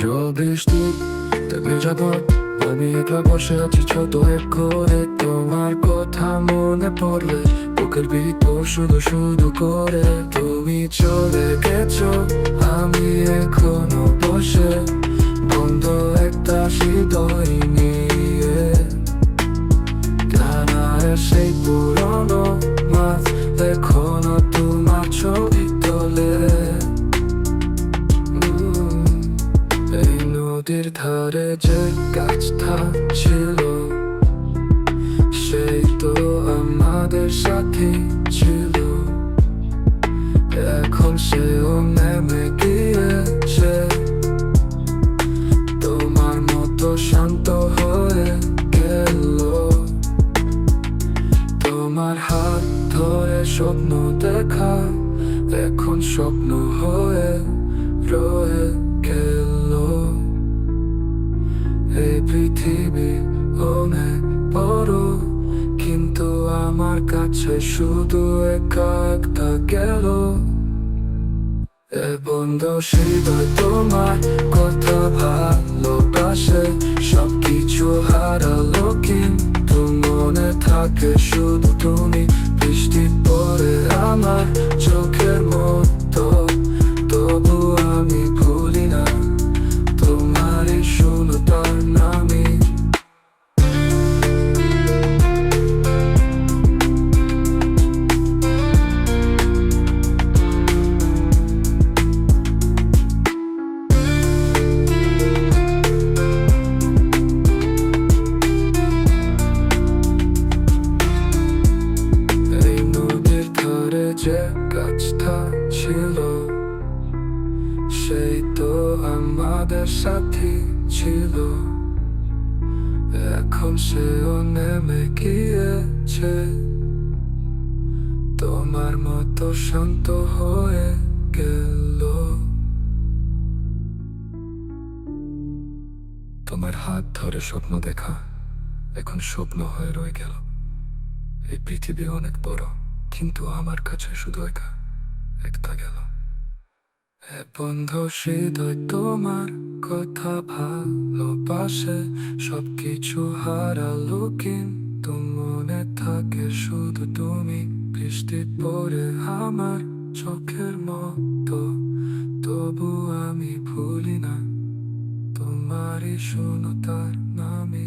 জল বৃষ্টি থেমে যাব, আমি একা বসে আছি ছোট এক ঘরে। তোমার কথা মনে পড়লে বুকের ভিতর শুধু শুধু করে। তুমি চলে গেছো, আমি এখনো বসে বন্ধ একটা হৃদয় নিয়ে। জানায় সেই পুরনো মাছ এখনো তোমার ছবি তোলে। এই নদীর ধারে যে গাছটা ছিল, সেই তো আমাদের সাথী ছিল। এখন সেও নেমে গিয়েছে, তোমার মতো শান্ত হয়ে গেল। তোমার হাত ধরে স্বপ্ন দেখা এখন স্বপ্ন হয়ে রয়ে গেল। এই পৃথিবী অনেক বড়, কিন্তু আমার কাছে শুধু একা একটা গেল। এ বন্ধ হৃদয় তোমার কথা ভালোবাসে, সবকিছু হারালো কিন্তু মনে থাকে শুধু তুমি। বৃষ্টি পড়ে আমার চোখের মতো, তবু আমি ভুলি না তোমার এই শূন্যতার নামে। এই নদীর ধারে যে গাছটা ছিল, সেই তো আমাদের সাথী ছিল। এখন সেও নেমে গিয়েছে, তোমার মতো শান্ত হয়ে গেল। তোমার হাত ধরে স্বপ্ন দেখা এখন স্বপ্ন হয়ে রয়ে গেল। এই পৃথিবী অনেক বড়, কিন্তু আমার কাছে শুধু একা একটা গেল। এ বন্ধ হৃদয় তোমার কথা ভালোবাসে, সবকিছু হারালো কিন্তু মনে থাকে শুধু তুমি। বৃষ্টি পড়ে আমার চোখের মতো, তবু আমি ভুলি না তোমারই শূন্যতার নামে।